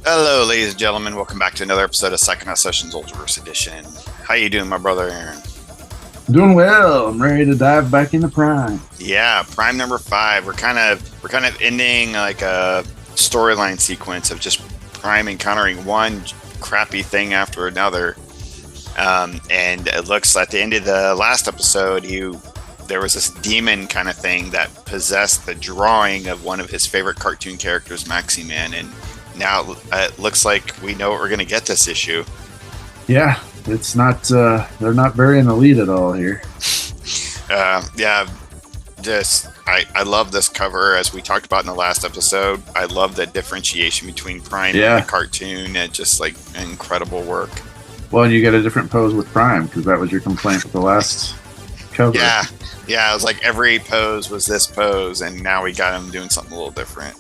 Hello, ladies and gentlemen. Welcome back to another episode of Psychonaut Sessions Ultraverse Edition. How you doing, my brother Aaron? Doing well. I'm ready to dive back into Prime. Yeah, Prime number 5. We're kind of ending like a storyline sequence of just Prime encountering one crappy thing after another. And it looks at the end of the last episode, there was this demon kind of thing that possessed the drawing of one of his favorite cartoon characters, Maxi-Man, and now it looks like we know what we're going to get this issue. Yeah, it's not. They're not burying the lead at all here. Yeah, I love this cover, as we talked about in the last episode. I love the differentiation between Prime and the cartoon, and just like incredible work. Well, and you get a different pose with Prime, because that was your complaint with the last cover. Yeah, it was like every pose was this pose, and now we got him doing something a little different.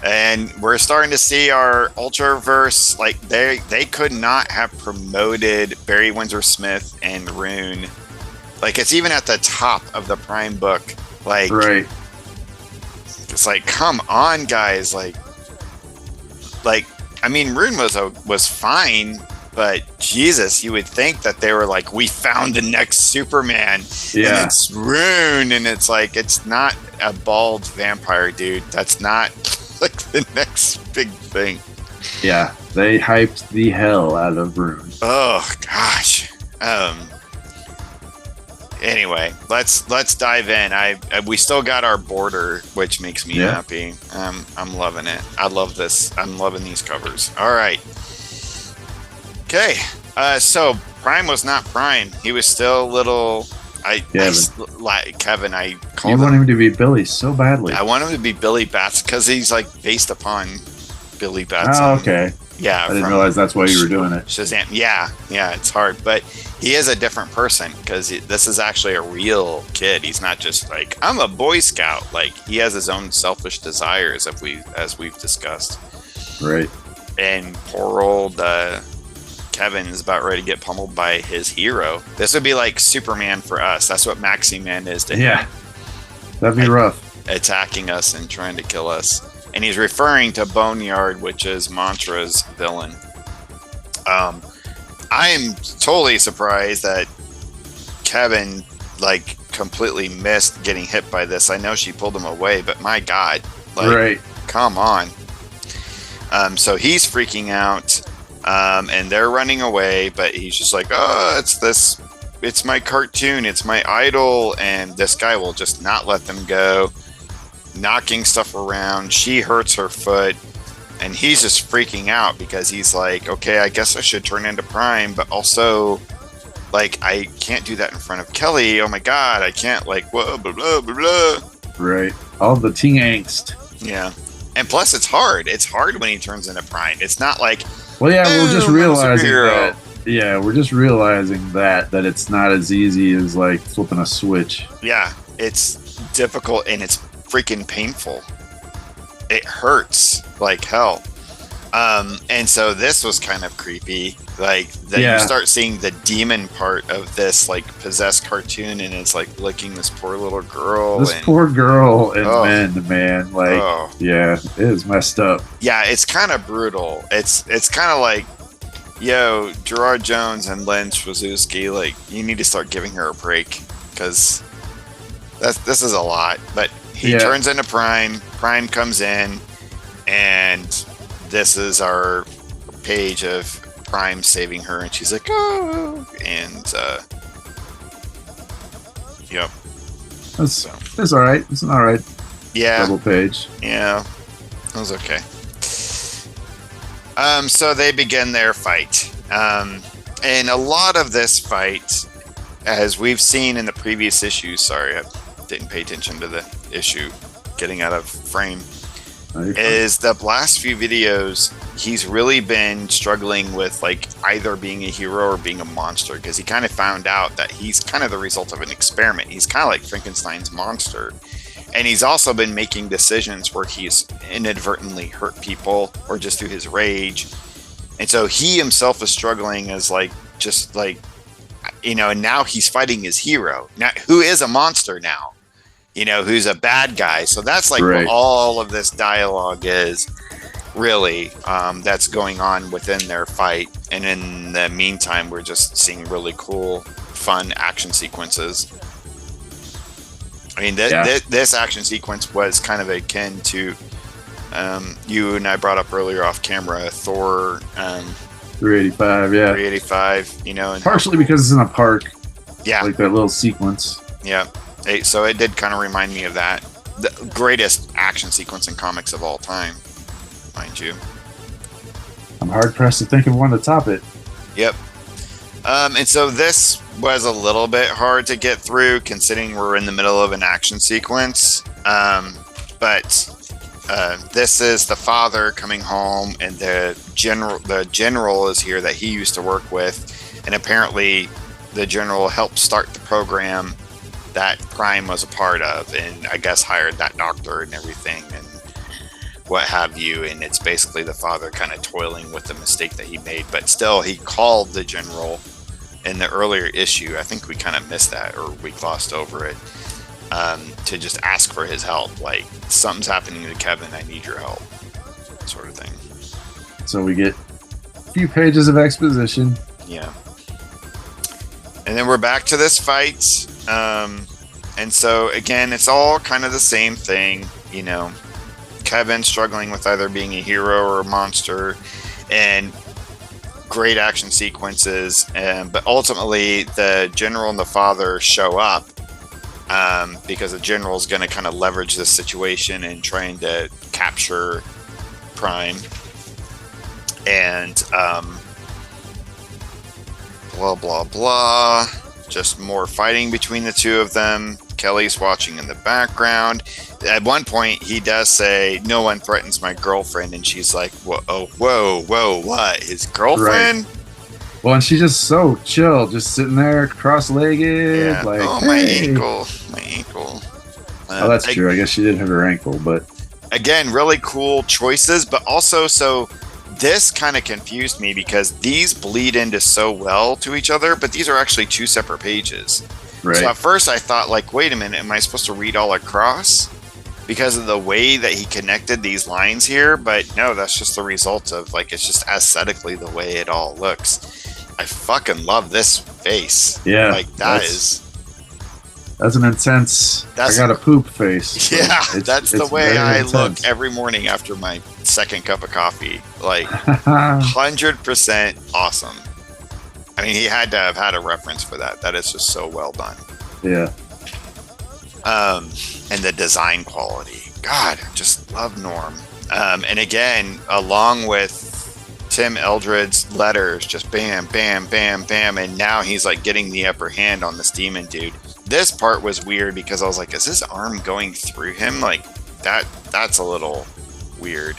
And we're starting to see our Ultraverse, like they could not have promoted Barry Windsor Smith and Rune. Like, it's even at the top of the Prime book. Like, right. It's like, come on, guys. Like, I mean, Rune was fine, but Jesus, you would think that they were like, we found the next Superman. Yeah. And it's Rune, and it's like, it's not a bald vampire dude. That's not like the next big thing. Yeah, they hyped the hell out of Rune. Oh gosh. Anyway, let's dive in. We still got our border, which makes me happy. I'm loving it. I love this. I'm loving these covers. All right. Okay. So Prime was not Prime. He was still little. Kevin, I called him. You want him to be Billy so badly. I want him to be Billy Bats because he's like based upon Billy Bats. Oh, okay. Yeah. I didn't realize that's why you were doing it. Shazam. Yeah, it's hard. But he is a different person because this is actually a real kid. He's not just like, I'm a Boy Scout. Like, he has his own selfish desires, as we've discussed. Right. And poor old Kevin is about ready to get pummeled by his hero. This would be like Superman for us. That's what Maxi-Man is to him. Yeah, that'd be rough. Attacking us and trying to kill us. And he's referring to Boneyard, which is Mantra's villain. I am totally surprised that Kevin like completely missed getting hit by this. I know she pulled him away, but my God, like, come on. So he's freaking out. And they're running away, but he's just like, oh, it's my cartoon, it's my idol, and this guy will just not let them go, knocking stuff around. She hurts her foot, and he's just freaking out because he's like, okay, I guess I should turn into Prime, but also, like, I can't do that in front of Kelly. Oh my God, I can't, like, whoa, blah, blah, blah, blah. Right. All the teen angst. Yeah. And plus, it's hard. It's hard when he turns into Prime. It's not like, well, yeah, we're just realizing that. Yeah, we're just realizing that it's not as easy as like flipping a switch. Yeah, it's difficult and it's freaking painful. It hurts like hell. And so this was kind of creepy. Like you start seeing the demon part of this like possessed cartoon, and it's like licking this poor little girl. Poor girl and man, like it is messed up. Yeah, it's kind of brutal. It's kind of like, yo, Gerard Jones and Len Strazewski, like, you need to start giving her a break because this is a lot. But he turns into Prime. Prime comes in, and this is our page of Prime saving her, and she's like, oh, and yep. That's all right. It's an all right. Yeah. Double page. Yeah, it was okay. So they begin their fight, and a lot of this fight, as we've seen in the previous issues. Sorry, I didn't pay attention to the issue getting out of frame. Is the last few videos, he's really been struggling with like either being a hero or being a monster, because he kind of found out that he's kind of the result of an experiment. He's kind of like Frankenstein's monster, and he's also been making decisions where he's inadvertently hurt people or just through his rage, and so he himself is struggling as like just like, you know, and now he's fighting his hero now, who is a monster now, you know, who's a bad guy. So that's like what all of this dialogue is. really, that's going on within their fight. And in the meantime, we're just seeing really cool, fun action sequences. I mean, this action sequence was kind of akin to you and I brought up earlier off camera, Thor 385, yeah. 385, you know. And partially because it's in a park. Yeah. Like that little sequence. Yeah. So it did kind of remind me of that. The greatest action sequence in comics of all time, mind you. I'm hard-pressed to think of one to top it. Yep. And so this was a little bit hard to get through, considering we're in the middle of an action sequence. But this is the father coming home, and the general is here that he used to work with, and apparently the general helped start the program that Prime was a part of, and I guess hired that doctor and everything and what have you. And it's basically the father kind of toiling with the mistake that he made, but still he called the general in the earlier issue. I think we kind of missed that, or we glossed over it, to just ask for his help. Like, something's happening to Kevin, I need your help, sort of thing. So we get a few pages of exposition. Yeah. And then we're back to this fight. And so again, it's all kind of the same thing, you know. Kevin struggling with either being a hero or a monster, and great action sequences. But ultimately, the general and the father show up because the general is going to kind of leverage this situation and trying to capture Prime. And blah, blah, blah. Just more fighting between the two of them. Kelly's watching in the background. At one point, he does say, "No one threatens my girlfriend," and she's like, "Whoa, whoa, what? His girlfriend?" Right. Well, and she's just so chill, just sitting there, cross-legged. Yeah. Like, oh, hey. my ankle. Oh, that's true. I guess she did have her ankle, but again, really cool choices, but also so. This kind of confused me because these bleed into so well to each other, but these are actually two separate pages. Right. So at first I thought, like, wait a minute, am I supposed to read all across because of the way that he connected these lines here? But no, that's just the result of, like, it's just aesthetically the way it all looks. I fucking love this face. Yeah. Like, that's an intense, I gotta poop face. Yeah, that's the way I look every morning after my second cup of coffee. Like, 100% awesome. I mean, he had to have had a reference for that. That is just so well done. Yeah. And the design quality. God, I just love Norm. And again, along with Tim Eldred's letters, just bam, bam, bam, bam. And now he's like getting the upper hand on this demon dude. This part was weird because I was like, is his arm going through him? Like, that's a little weird.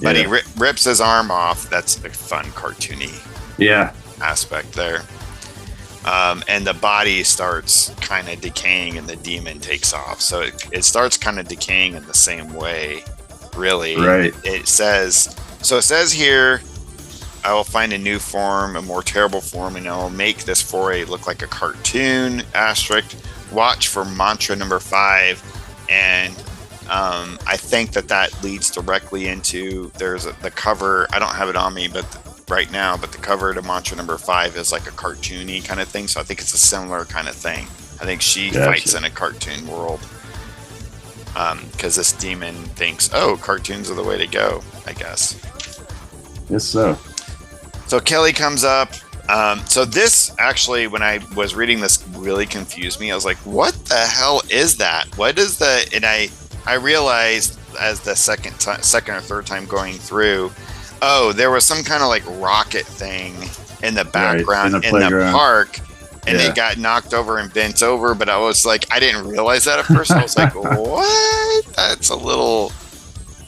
But he rips his arm off. That's a fun, cartoony aspect there. And the body starts kind of decaying and the demon takes off. So it starts kind of decaying in the same way, really. Right. It says here, I will find a new form, a more terrible form, and I will make this foray look like a cartoon. Asterisk. Watch for mantra number 5. And I think that leads directly into, there's the cover. I don't have it on me, but right now, but the cover to mantra number 5 is like a cartoony kind of thing. So I think it's a similar kind of thing. I think she fights in a cartoon world. Because this demon thinks, oh, cartoons are the way to go, I guess. Yes, so. So Kelly comes up. So this actually, when I was reading this, really confused me. I was like, what the hell is that? What is the... And I realized as the second or third time going through, oh, there was some kind of like rocket thing in the background in the park. And it got knocked over and bent over. But I was like, I didn't realize that at first. I was like, what? That's a little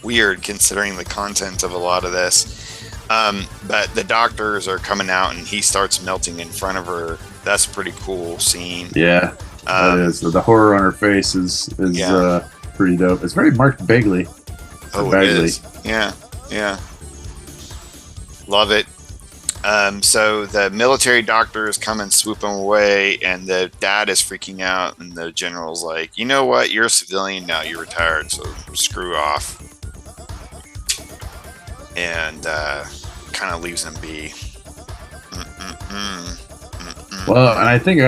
weird considering the content of a lot of this. But the doctors are coming out and he starts melting in front of her. That's a pretty cool scene. Yeah, that is. The horror on her face is pretty dope. It's very Mark Bagley. Oh, it is. Yeah. Love it. So the military doctors come and swoop him away, and the dad is freaking out, and the general's like, you know what? You're a civilian now. You're retired, so screw off. and kind of leaves him be. Well, and I think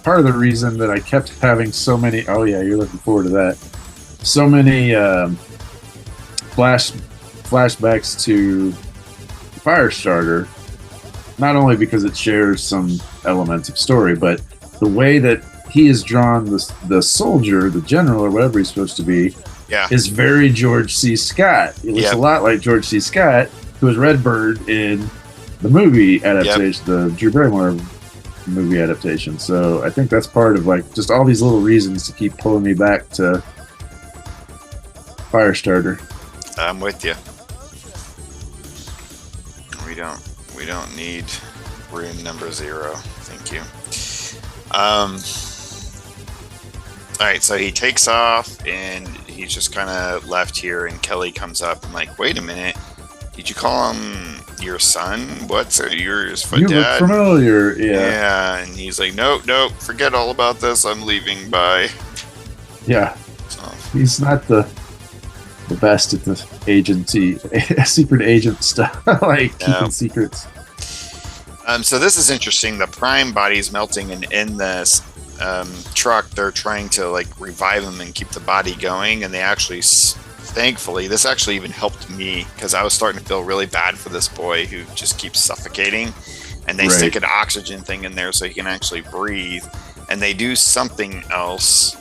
part of the reason that I kept having so many. Oh yeah, you're looking forward to that. So many flashbacks to Firestarter. Not only because it shares some elements of story, but the way that he has drawn the soldier, the general, or whatever he's supposed to be, is very George C. Scott. It looks a lot like George C. Scott, who was Redbird in the movie adaptation, the Drew Barrymore movie adaptation. So I think that's part of like just all these little reasons to keep pulling me back to Firestarter. I'm with you. We don't need room number 0. Thank you. All right, so he takes off and he's just kind of left here, and Kelly comes up and like, wait a minute, did you call him your son? What's yours for dad? You look familiar. Yeah, and he's like, nope, forget all about this. I'm leaving. Bye. Yeah, so he's not the best at the secret agent stuff, like keeping secrets. So this is interesting. The Prime body's melting, and in this truck, they're trying to like revive him and keep the body going. And they actually, thankfully, this actually even helped me because I was starting to feel really bad for this boy who just keeps suffocating. And they stick an oxygen thing in there so he can actually breathe. And they do something else,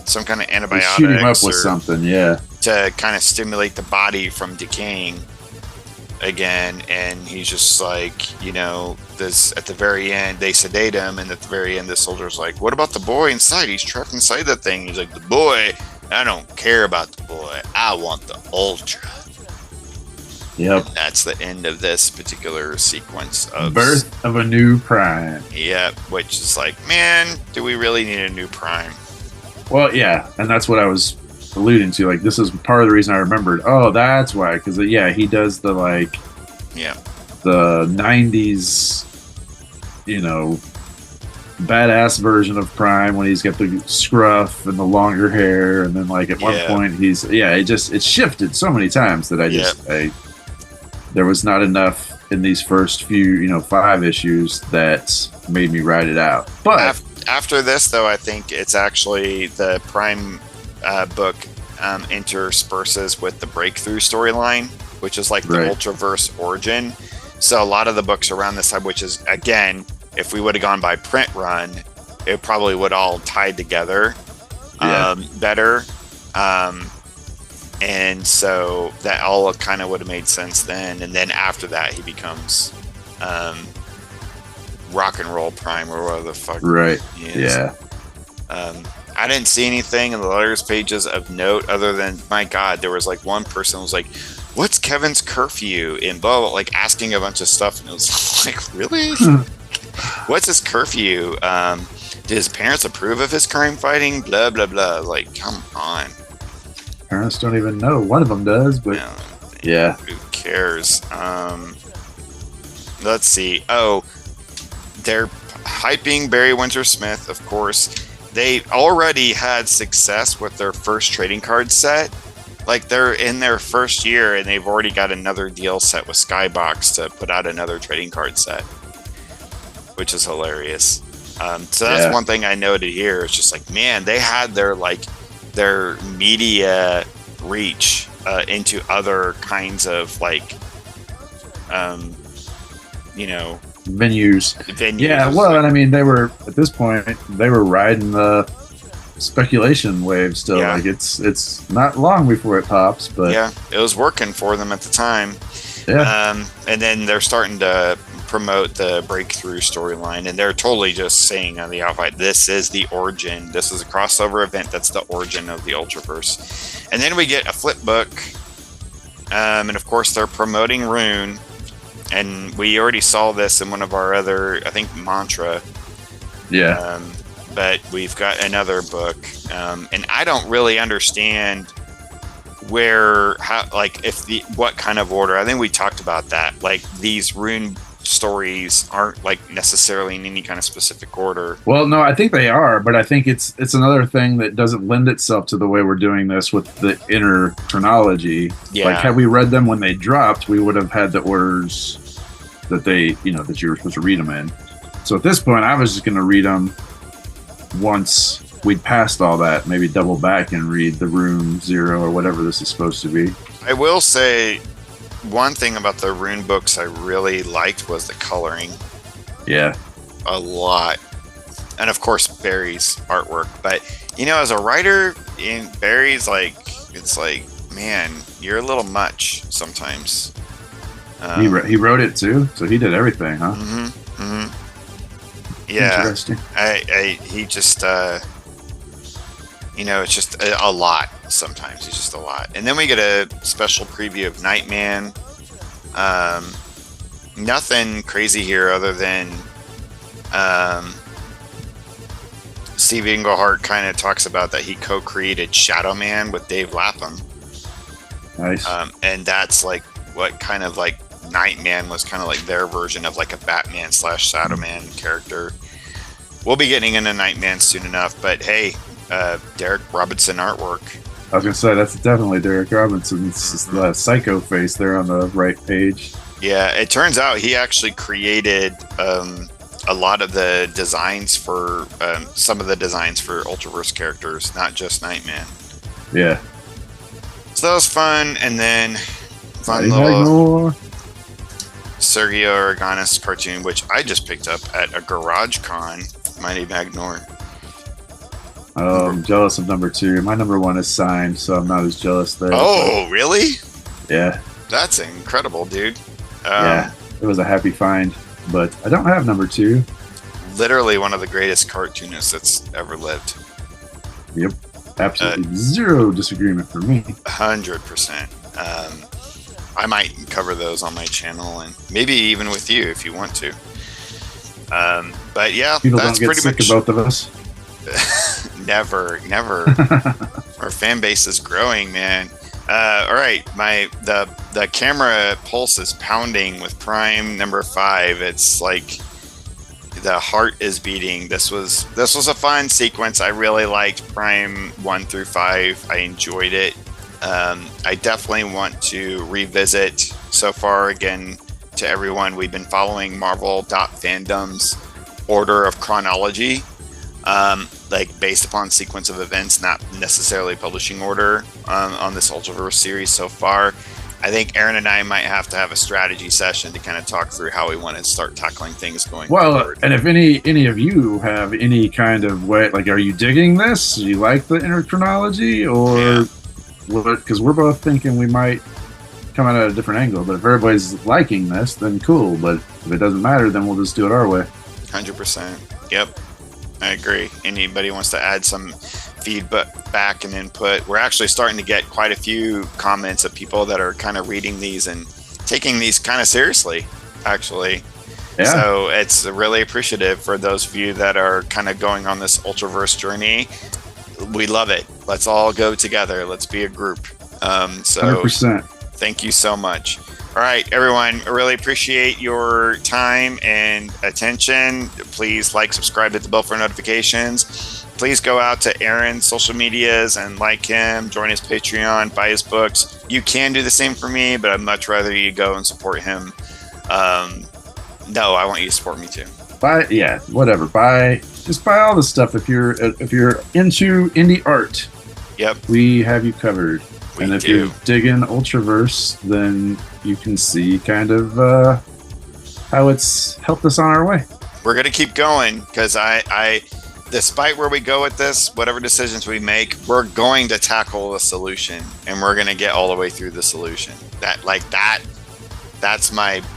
some kind of antibiotics. Shoot him up with something, to kind of stimulate the body from decaying again. And he's just like, this at the very end, they sedate him, and at the very end, the soldier's like, what about the boy inside? He's trapped inside that thing. He's like, the boy, I don't care about the boy. I want the Ultra. Yep. And that's the end of this particular sequence of Birth of a New Prime. Yep, which is like, man, do we really need a new Prime? Well, yeah, and that's what I was alluding to. Like, this is part of the reason I remembered. Oh, that's why. Because, he does the, the 90s, badass version of Prime when he's got the scruff and the longer hair. And then, at one point, it shifted so many times that there was not enough in these first few, 5 issues that made me write it out. But after this, though, I think it's actually the Prime book intersperses with the Breakthrough storyline, which is like the Ultraverse origin. So a lot of the books around this time, which is, again, if we would have gone by print run, it probably would all tied together better. And so that all kind of would have made sense then. And then after that, he becomes Rock and Roll Prime or whatever the fuck he is. Yeah. I didn't see anything in the letters pages of note other than, my God, there was one person was like, what's Kevin's curfew? And blah, blah, asking a bunch of stuff. And it was like, really? What's his curfew? Did his parents approve of his crime fighting? Blah, blah, blah. Come on. Parents don't even know. One of them does, but who cares? Let's see. Oh, they're hyping Barry Windsor Smith, of course. They already had success with their first trading card set. They're in their first year, and they've already got another deal set with Skybox to put out another trading card set, which is hilarious. So that's one thing I noted here. It's just man, they had their media reach into other kinds of venues. Yeah, well, and I mean, they were at this point riding the speculation wave still. It's not long before it pops, but it was working for them at the time. And then they're starting to promote the Breakthrough storyline, and they're totally just saying on the outright, this is the origin. This is a crossover event. That's the origin of the Ultraverse. And then we get a flip book, and of course they're promoting Rune, and we already saw this in one of our other, I think, Mantra. But we've got another book, and I don't really understand what kind of order. I think we talked about that. These Rune stories aren't like necessarily in any kind of specific order. Well, no, I think they are, but I think it's another thing that doesn't lend itself to the way we're doing this with the inner chronology. Yeah. Like, had we read them when they dropped, we would have had the orders that they, you know, that you were supposed to read them in. So at this point, I was just going to read them once we'd passed all that, maybe double back and read the Room Zero or whatever this is supposed to be. I will say one thing about the rune books I really liked was the coloring. Yeah. A lot. And of course, Barry's artwork. But, you know, as a writer, in Barry's, like, it's like, man, you're a little much sometimes. He wrote it too, so he did everything, huh? Mm-hmm. Mm-hmm. Yeah. Interesting. He just, you know, it's just a lot sometimes. It's just a lot. And then we get a special preview of Nightman. Nothing crazy here other than Steve Englehart kind of talks about that he co-created Shadow Man with Dave Lapham. Nice. And that's like what kind of like Nightman was kind of like their version of like a Batman / Shadow Man character. We'll be getting into Nightman soon enough, but hey, Derek Robinson artwork. I was gonna say that's definitely Derek Robinson's the psycho face there on the right page. Yeah, it turns out he actually created a lot of the designs for some of the designs for Ultraverse characters, not just Nightman. Yeah. So that was fun, and then fun little Sergio Aragonis cartoon, which I just picked up at a Garage Con. Mighty Magnor. I'm jealous of number 2. My number 1 is signed, so I'm not as jealous there. Oh, really? Yeah. That's incredible, dude. Yeah, it was a happy find, but I don't have number 2. Literally one of the greatest cartoonists that's ever lived. Yep. Absolutely zero disagreement for me. 100%. I might cover those on my channel and maybe even with you if you want to. But yeah, people that's don't get pretty sick much of both of us. Never. Our fan base is growing, man. All right, the camera pulse is pounding with Prime number 5. It's like the heart is beating. This was a fun sequence. I really liked Prime 1 through 5. I enjoyed it. I definitely want to revisit. So far, again, to everyone, we've been following Marvel.fandom's order of chronology, like based upon sequence of events, not necessarily publishing order, on this Ultraverse series so far. I think Aaron and I might have to have a strategy session to kind of talk through how we want to start tackling things going forward. And if any of you have any kind of way, like, are you digging this? Do you like the inner chronology, or because we're both thinking we might come at a different angle, but if everybody's liking this, then cool. But if it doesn't matter, then we'll just do it our way. 100%. Yep, I agree. Anybody wants to add some feedback and input? We're actually starting to get quite a few comments of people that are kind of reading these and taking these kind of seriously, actually. Yeah. So it's really appreciative for those of you that are kind of going on this Ultraverse journey. We love it. Let's all go together. Let's be a group. So 100%. Thank you so much. All right, everyone, I really appreciate your time and attention. Please like, subscribe, hit the bell for notifications. Please go out to Aaron's social medias and like him, join his Patreon, buy his books. You can do the same for me, but I'd much rather you go and support him. No, I want you to support me too. Just buy all the stuff if you're into indie art. Yep. We have you covered. And if you're digging Ultraverse, then you can see kind of how it's helped us on our way. We're going to keep going because I, despite where we go with this, whatever decisions we make, we're going to tackle the solution and we're going to get all the way through the solution. That's my baseline.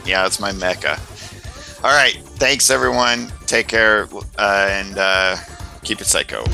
Yeah, that's my mecca. All right. Thanks, everyone. Take care and keep it psycho.